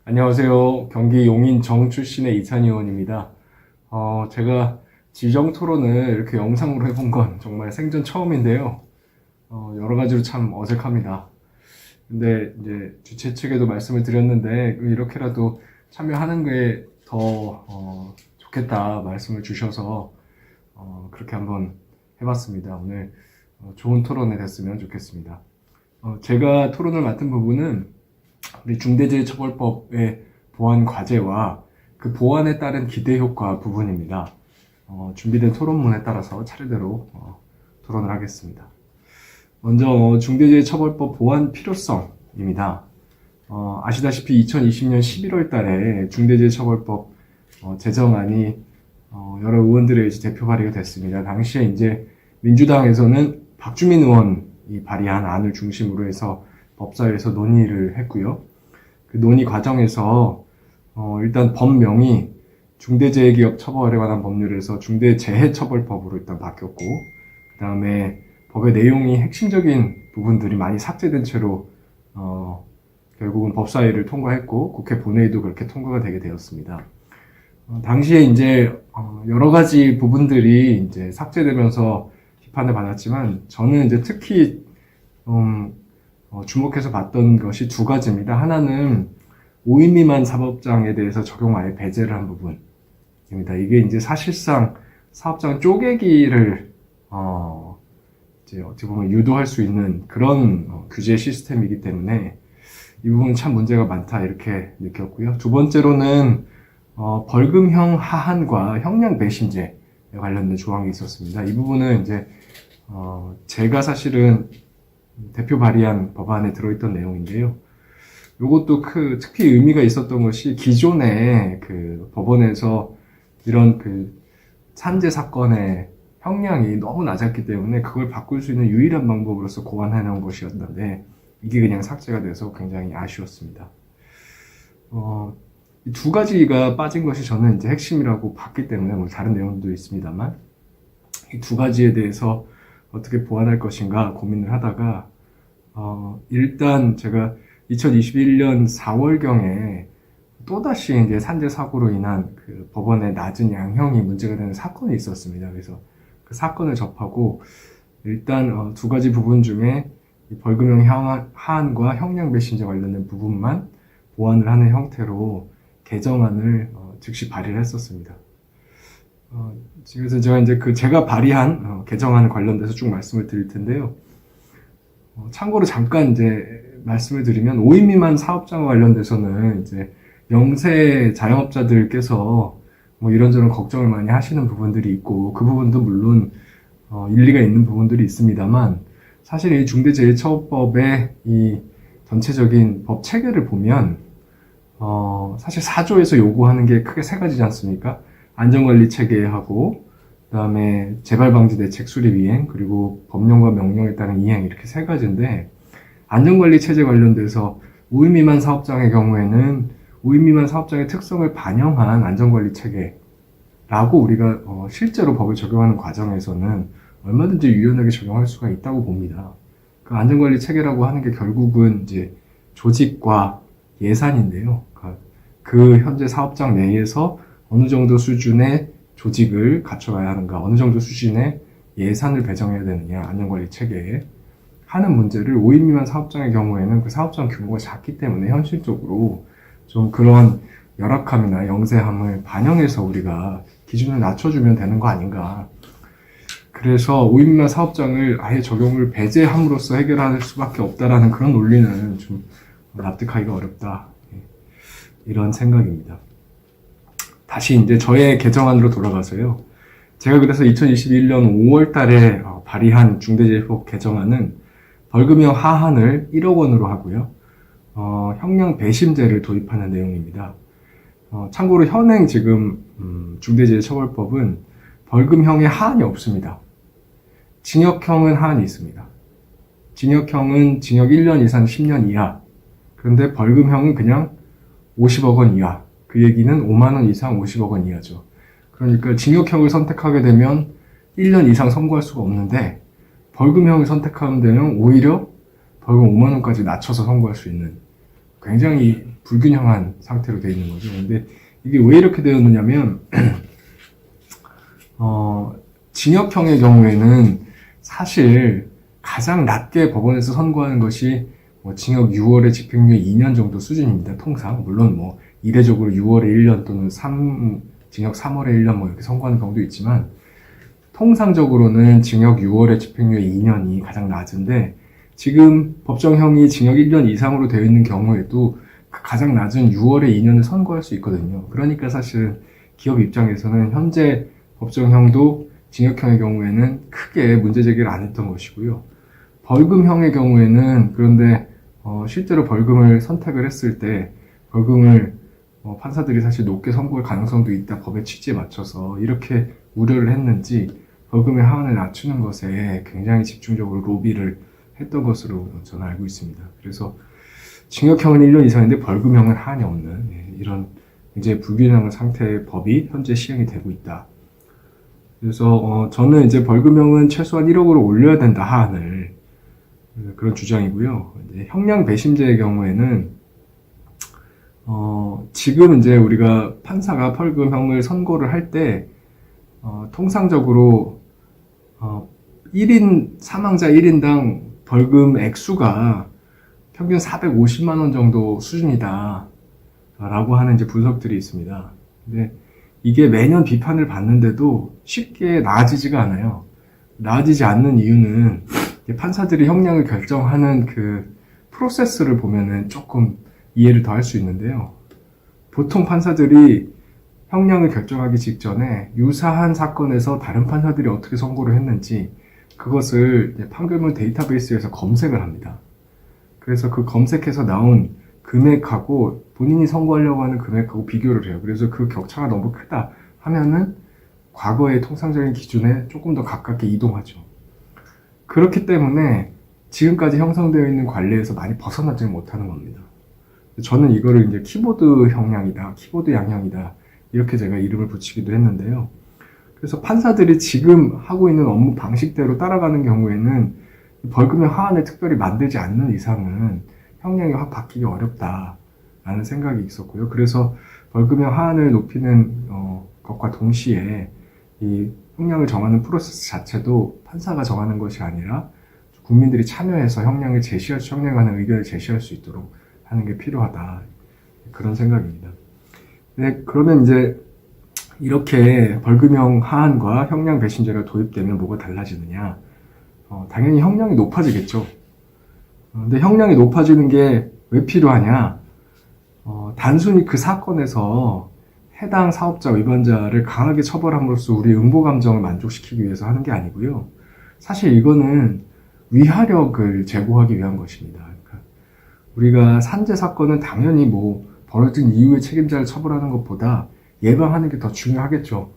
안녕하세요. 경기 용인정 출신의 이찬희 의원입니다. 제가 지정 토론을 이렇게 영상으로 해본 건 정말 생전 처음인데요. 여러 가지로 참 어색합니다. 근데 이제 주최 측에도 말씀을 드렸는데 이렇게라도 참여하는 게 더 좋겠다 말씀을 주셔서 그렇게 한번 해봤습니다. 오늘 좋은 토론이 됐으면 좋겠습니다. 제가 토론을 맡은 부분은 우리 중대재해처벌법의 보완 과제와 그 보완에 따른 기대 효과 부분입니다. 준비된 토론문에 따라서 차례대로 토론을 하겠습니다. 먼저 중대재해처벌법 보완 필요성입니다. 아시다시피 2020년 11월 달에 중대재해처벌법 제정안이 여러 의원들의 대표 발의가 됐습니다. 당시에 이제 민주당에서는 박주민 의원이 발의한 안을 중심으로 해서 법사위에서 논의를 했고요. 그 논의 과정에서 일단 법명이 중대재해기업 처벌에 관한 법률에서 중대재해처벌법으로 일단 바뀌었고, 그 다음에 법의 내용이 핵심적인 부분들이 많이 삭제된 채로 결국은 법사위를 통과했고 국회 본회의도 그렇게 통과가 되게 되었습니다. 당시에 이제 여러 가지 부분들이 이제 삭제되면서 비판을 받았지만 저는 이제 특히 주목해서 봤던 것이 두 가지입니다. 하나는 5인 미만 사업장에 대해서 적용 아예 배제를 한 부분입니다. 이게 이제 사실상 사업장 쪼개기를 이제 어떻게 보면 유도할 수 있는 그런 규제 시스템이기 때문에 이 부분은 참 문제가 많다 이렇게 느꼈고요. 두 번째로는 벌금형 하한과 형량 배신죄에 관련된 조항이 있었습니다. 이 부분은 이제 제가 사실은 대표 발의한 법안에 들어있던 내용인데요. 이것도 특히 의미가 있었던 것이 기존에 그 법원에서 이런 그 산재 사건의 형량이 너무 낮았기 때문에 그걸 바꿀 수 있는 유일한 방법으로서 고안해 놓은 것이었는데 이게 그냥 삭제가 돼서 굉장히 아쉬웠습니다. 이 두 가지가 빠진 것이 저는 이제 핵심이라고 봤기 때문에 뭐 다른 내용도 있습니다만 이 두 가지에 대해서 어떻게 보완할 것인가 고민을 하다가 일단 제가 2021년 4월경에 또다시 이제 산재 사고로 인한 그 법원의 낮은 양형이 문제가 되는 사건이 있었습니다. 그래서 그 사건을 접하고 일단 두 가지 부분 중에 벌금형 하한과 형량 배신죄 관련된 부분만 보완을 하는 형태로 개정안을 즉시 발의를 했었습니다. 그래서 제가 이제 제가 발의한 개정안 관련돼서 쭉 말씀을 드릴 텐데요. 참고로 잠깐 이제 말씀을 드리면 5인 미만 사업장과 관련돼서는 이제 영세 자영업자들께서 뭐 이런저런 걱정을 많이 하시는 부분들이 있고 그 부분도 물론 일리가 있는 부분들이 있습니다만 사실 이 중대재해처벌법의 이 전체적인 법 체계를 보면 사실 4조에서 요구하는 게 크게 세 가지지 않습니까? 안전관리 체계하고 그다음에 재발방지 대책 수립 이행 그리고 법령과 명령에 따른 이행 이렇게 세 가지인데 안전관리 체제 관련돼서 5인 미만 사업장의 경우에는 5인 미만 사업장의 특성을 반영한 안전관리 체계라고 우리가 실제로 법을 적용하는 과정에서는 얼마든지 유연하게 적용할 수가 있다고 봅니다. 그 안전관리 체계라고 하는 게 결국은 이제 조직과 예산인데요. 그 현재 사업장 내에서 어느 정도 수준의 조직을 갖춰가야 하는가, 어느 정도 수준의 예산을 배정해야 되느냐, 안전관리 체계에 하는 문제를 5인 미만 사업장의 경우에는 그 사업장 규모가 작기 때문에 현실적으로 좀 그런 열악함이나 영세함을 반영해서 우리가 기준을 낮춰주면 되는 거 아닌가. 그래서 5인 미만 사업장을 아예 적용을 배제함으로써 해결할 수밖에 없다라는 그런 논리는 좀 납득하기가 어렵다. 이런 생각입니다. 다시 이제 저의 개정안으로 돌아가서요. 제가 그래서 2021년 5월 달에 발의한 중대재해법 개정안은 벌금형 하한을 1억 원으로 하고요. 형량 배심제를 도입하는 내용입니다. 참고로 현행 지금 중대재해처벌법은 벌금형의 하한이 없습니다. 징역형은 하한이 있습니다. 징역형은 징역 1년 이상 10년 이하. 그런데 벌금형은 그냥 50억 원 이하. 그 얘기는 5만 원 이상 50억 원 이하죠. 그러니까 징역형을 선택하게 되면 1년 이상 선고할 수가 없는데 벌금형을 선택하면 되면 오히려 벌금 5만 원까지 낮춰서 선고할 수 있는 굉장히 불균형한 상태로 되어 있는 거죠. 근데 이게 왜 이렇게 되었느냐면 징역형의 경우에는 사실 가장 낮게 법원에서 선고하는 것이 뭐 징역 6월에 집행유예 2년 정도 수준입니다. 통상 물론 뭐 이례적으로 6월에 1년 또는 징역 3월에 1년 뭐 이렇게 선고하는 경우도 있지만 통상적으로는 징역 6월에 집행유예 2년이 가장 낮은데 지금 법정형이 징역 1년 이상으로 되어 있는 경우에도 가장 낮은 6월에 2년을 선고할 수 있거든요. 그러니까 사실 기업 입장에서는 현재 법정형도 징역형의 경우에는 크게 문제 제기를 안 했던 것이고요. 벌금형의 경우에는 그런데 실제로 벌금을 선택을 했을 때 벌금을 판사들이 사실 높게 선고할 가능성도 있다 법의 취지에 맞춰서 이렇게 우려를 했는지 벌금의 하한을 낮추는 것에 굉장히 집중적으로 로비를 했던 것으로 저는 알고 있습니다. 그래서 징역형은 1년 이상인데 벌금형은 하한이 없는 이런 굉장히 불균형한 상태의 법이 현재 시행이 되고 있다. 그래서 저는 이제 벌금형은 최소한 1억으로 올려야 된다 하한을 그런 주장이고요. 이제 형량 배심제의 경우에는 지금 이제 우리가 판사가 벌금형을 선고를 할 때 통상적으로 1인 사망자 1인당 벌금 액수가 평균 450만 원 정도 수준이다 라고 하는 이제 분석들이 있습니다. 근데 이게 매년 비판을 받는데도 쉽게 나아지지가 않아요. 나아지지 않는 이유는 판사들이 형량을 결정하는 그 프로세스를 보면은 조금 이해를 더 할 수 있는데요. 보통 판사들이 형량을 결정하기 직전에 유사한 사건에서 다른 판사들이 어떻게 선고를 했는지 그것을 판결문 데이터베이스에서 검색을 합니다. 그래서 그 검색해서 나온 금액하고 본인이 선고하려고 하는 금액하고 비교를 해요. 그래서 그 격차가 너무 크다 하면은 과거의 통상적인 기준에 조금 더 가깝게 이동하죠. 그렇기 때문에 지금까지 형성되어 있는 관례에서 많이 벗어나지 못하는 겁니다. 저는 이거를 이제 키보드 형량이다, 키보드 양형이다 이렇게 제가 이름을 붙이기도 했는데요. 그래서 판사들이 지금 하고 있는 업무 방식대로 따라가는 경우에는 벌금형 하한을 특별히 만들지 않는 이상은 형량이 확 바뀌기 어렵다라는 생각이 있었고요. 그래서 벌금형 하한을 높이는 것과 동시에 이 형량을 정하는 프로세스 자체도 판사가 정하는 것이 아니라 국민들이 참여해서 형량을 형량하는 의견을 제시할 수 있도록 하는 게 필요하다. 그런 생각입니다. 네, 그러면 이제 이렇게 벌금형 하한과 형량 배신제가 도입되면 뭐가 달라지느냐? 당연히 형량이 높아지겠죠. 근데 형량이 높아지는 게 왜 필요하냐? 단순히 그 사건에서 해당 사업자 위반자를 강하게 처벌함으로써 우리의 응보 감정을 만족시키기 위해서 하는 게 아니고요. 사실 이거는 위하력을 제고하기 위한 것입니다. 그러니까 우리가 산재 사건은 당연히 뭐 벌어진 이후에 책임자를 처벌하는 것보다 예방하는 게 더 중요하겠죠.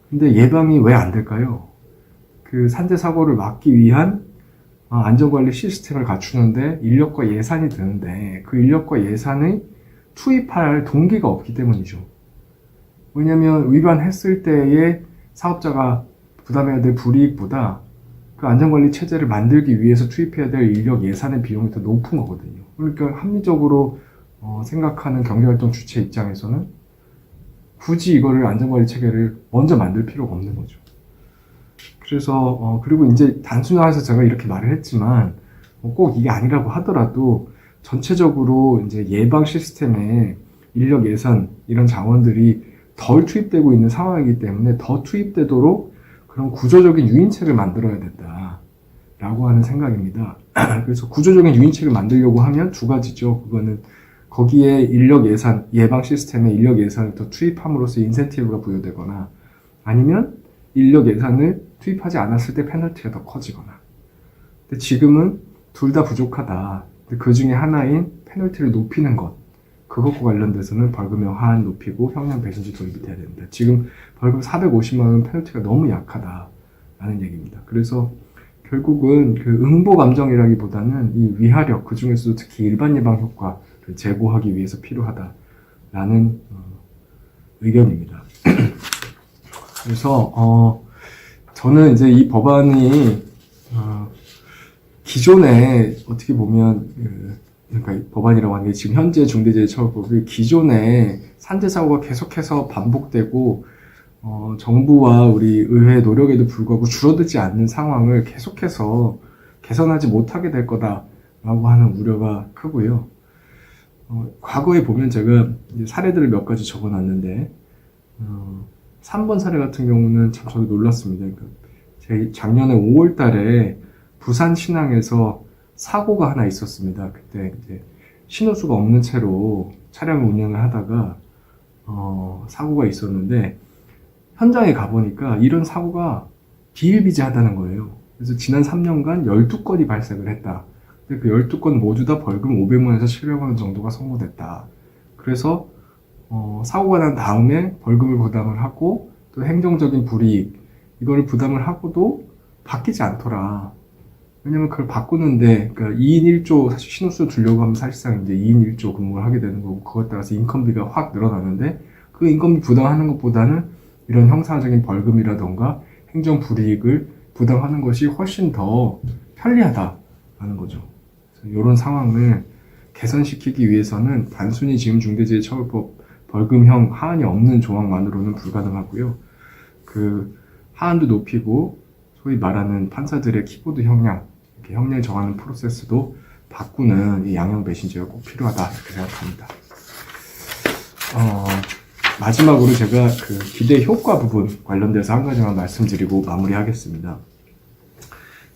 근데 예방이 왜 안 될까요? 그 산재 사고를 막기 위한 안전관리 시스템을 갖추는데 인력과 예산이 드는데 그 인력과 예산을 투입할 동기가 없기 때문이죠. 왜냐하면 위반했을 때의 사업자가 부담해야 될 불이익보다 그 안전관리 체제를 만들기 위해서 투입해야 될 인력 예산의 비용이 더 높은 거거든요. 그러니까 합리적으로 생각하는 경제활동 주체 입장에서는 굳이 이거를 안전관리 체계를 먼저 만들 필요가 없는 거죠. 그래서 그리고 이제 단순화해서 제가 이렇게 말을 했지만 꼭 이게 아니라고 하더라도 전체적으로 이제 예방 시스템에 인력 예산 이런 자원들이 덜 투입되고 있는 상황이기 때문에 더 투입되도록 그런 구조적인 유인책을 만들어야 된다라고 하는 생각입니다. 그래서 구조적인 유인책을 만들려고 하면 두 가지죠. 그거는 거기에 인력 예산, 예방 시스템에 인력 예산을 더 투입함으로써 인센티브가 부여되거나 아니면 인력 예산을 투입하지 않았을 때 페널티가 더 커지거나. 근데 지금은 둘 다 부족하다. 그 중에 하나인 페널티를 높이는 것. 그것과 관련돼서는 벌금형 하한 높이고 형량 배신제 도입이 돼야 됩니다. 지금 벌금 450만 원 페널티가 너무 약하다라는 얘기입니다. 그래서 결국은 그 응보 감정이라기보다는 이 위하력, 그 중에서도 특히 일반 예방 효과를 제고하기 위해서 필요하다라는 의견입니다. 그래서 저는 이제 이 법안이 기존에 어떻게 보면 그러니까 이 법안이라고 하는 게 지금 현재 중대재해처벌법이 기존에 산재 사고가 계속해서 반복되고 정부와 우리 의회의 노력에도 불구하고 줄어들지 않는 상황을 계속해서 개선하지 못하게 될 거다라고 하는 우려가 크고요. 과거에 보면 제가 이제 사례들을 몇 가지 적어놨는데 3번 사례 같은 경우는 참 저도 놀랐습니다. 그러니까 제 작년에 5월 달에 부산 신항에서 사고가 하나 있었습니다. 그때 이제 신호수가 없는 채로 차량을 운행을 하다가 사고가 있었는데 현장에 가보니까 이런 사고가 비일비재하다는 거예요. 그래서 지난 3년간 12건이 발생을 했다. 근데 그 12건 모두 다 벌금 500만 원에서 700만 원 정도가 선고됐다. 그래서 사고가 난 다음에 벌금을 부담을 하고 또 행정적인 불이익 이거를 부담을 하고도 바뀌지 않더라. 왜냐면 그걸 바꾸는데, 그러니까 2인 1조, 사실 신호수 두려고 하면 사실상 이제 2인 1조 근무를 하게 되는 거고, 그것 따라서 인건비가 확 늘어나는데, 그 인건비 부담하는 것보다는 이런 형사적인 벌금이라던가 행정 불이익을 부담하는 것이 훨씬 더 편리하다라는 거죠. 이런 상황을 개선시키기 위해서는 단순히 지금 중대재해처벌법 벌금형 하한이 없는 조항만으로는 불가능하고요. 그 하한도 높이고, 소위 말하는 판사들의 키보드 형량, 이렇게 형량 정하는 프로세스도 바꾸는 이 양형 배신제가 꼭 필요하다 이렇게 생각합니다. 마지막으로 제가 그 기대 효과 부분 관련돼서 한 가지만 말씀드리고 마무리하겠습니다.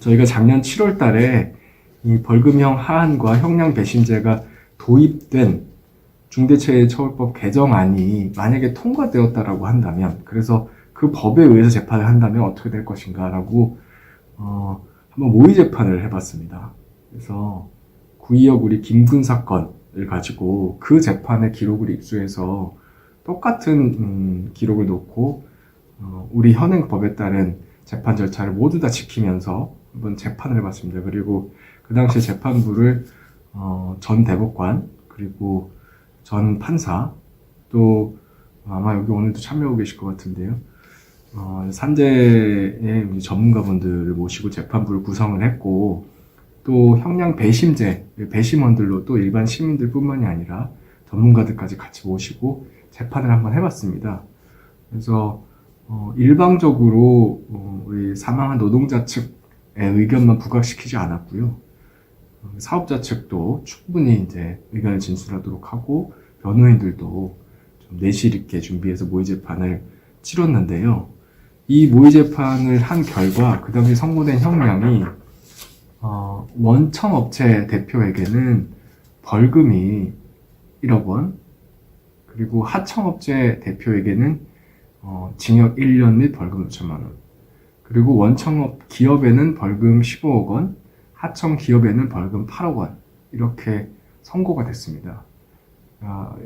저희가 작년 7월 달에 이 벌금형 하한과 형량 배신제가 도입된 중대재해처벌법 개정안이 만약에 통과되었다라고 한다면, 그래서 그 법에 의해서 재판을 한다면 어떻게 될 것인가라고 한번 모의 재판을 해봤습니다. 그래서 구의역 우리 김군 사건을 가지고 그 재판의 기록을 입수해서 똑같은 기록을 놓고 우리 현행 법에 따른 재판 절차를 모두 다 지키면서 한번 재판을 해봤습니다. 그리고 그 당시에 재판부를 전 대법관 그리고 전 판사 또 아마 여기 오늘도 참여하고 계실 것 같은데요. 산재의 우리 전문가분들을 모시고 재판부를 구성을 했고 또 형량 배심제, 배심원들로 또 일반 시민들 뿐만이 아니라 전문가들까지 같이 모시고 재판을 한번 해봤습니다. 그래서 일방적으로 우리 사망한 노동자 측의 의견만 부각시키지 않았고요. 사업자 측도 충분히 이제 의견을 진술하도록 하고 변호인들도 좀 내실 있게 준비해서 모의 재판을 치렀는데요. 이 모의 재판을 한 결과 그 당시 선고된 형량이 원청업체 대표에게는 벌금이 1억 원, 그리고 하청업체 대표에게는 징역 1년 및 벌금 5천만 원, 그리고 원청업 기업에는 벌금 15억 원, 하청 기업에는 벌금 8억 원 이렇게 선고가 됐습니다.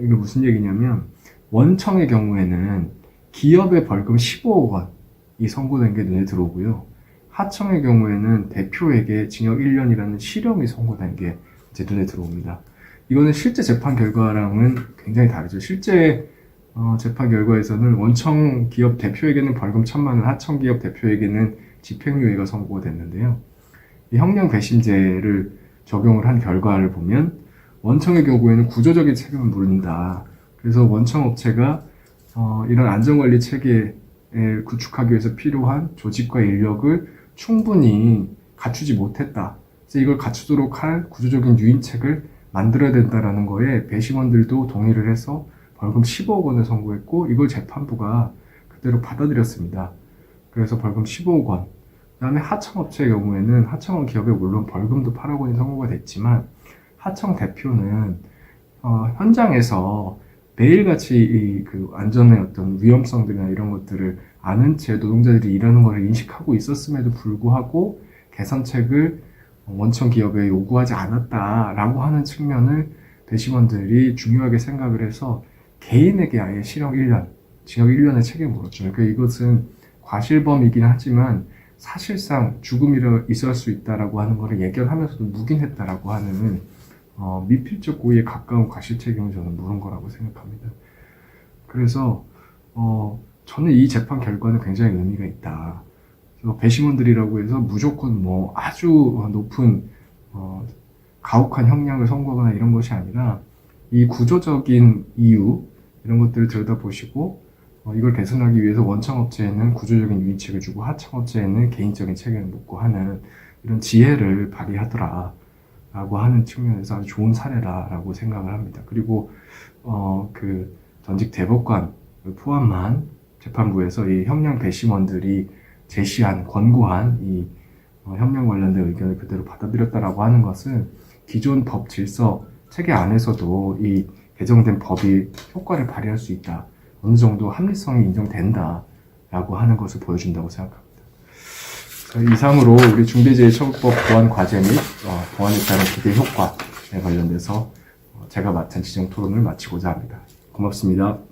이게 무슨 얘기냐면 원청의 경우에는 기업의 벌금 15억 원이 선고된 게 눈에 들어오고요. 하청의 경우에는 대표에게 징역 1년이라는 실형이 선고된 게 이제 눈에 들어옵니다. 이거는 실제 재판 결과랑은 굉장히 다르죠. 실제 재판 결과에서는 원청 기업 대표에게는 벌금 1,000만 원, 하청 기업 대표에게는 집행유예가 선고가 됐는데요. 이 형량 배심제를 적용을 한 결과를 보면 원청의 경우에는 구조적인 책임을 물는다. 그래서 원청 업체가 이런 안전관리 체계를 구축하기 위해서 필요한 조직과 인력을 충분히 갖추지 못했다. 그래서 이걸 갖추도록 할 구조적인 유인책을 만들어야 된다라는 거에 배심원들도 동의를 해서 벌금 15억 원을 선고했고 이걸 재판부가 그대로 받아들였습니다. 그래서 벌금 15억 원. 그 다음에 하청업체의 경우에는 하청업 기업에 물론 벌금도 8억 원이 선고가 됐지만 하청 대표는 현장에서 매일같이 그 안전의 어떤 위험성들이나 이런 것들을 아는 채 노동자들이 일하는 것을 인식하고 있었음에도 불구하고 개선책을 원청 기업에 요구하지 않았다라고 하는 측면을 배심원들이 중요하게 생각을 해서 개인에게 아예 실형 1년, 징역 1년의 책임을 물었죠. 그러니까 이것은 과실범이긴 하지만 사실상 죽음이 있을 수 있다라고 하는 것을 예견하면서도 묵인했다라고 하는 미필적 고의에 가까운 과실 책임을 저는 물은 거라고 생각합니다. 그래서 저는 이 재판 결과는 굉장히 의미가 있다. 그래서 배심원들이라고 해서 무조건 뭐 아주 높은 가혹한 형량을 선고하거나 이런 것이 아니라 이 구조적인 이유 이런 것들을 들여다보시고 이걸 개선하기 위해서 원청업체에는 구조적인 유인책을 주고 하청업체에는 개인적인 책임을 묻고 하는 이런 지혜를 발휘하더라 라고 하는 측면에서 아주 좋은 사례라고 생각을 합니다. 그리고 그 전직 대법관을 포함한 재판부에서 이 형량 배심원들이 제시한 권고한 이 형량 관련된 의견을 그대로 받아들였다라고 하는 것은 기존 법 질서 체계 안에서도 이 개정된 법이 효과를 발휘할 수 있다. 어느 정도 합리성이 인정된다라고 하는 것을 보여준다고 생각합니다. 이상으로 우리 중대재해처벌법 보완 과제 및 보완에 따른 기대 효과에 관련돼서 제가 맡은 지정 토론을 마치고자 합니다. 고맙습니다.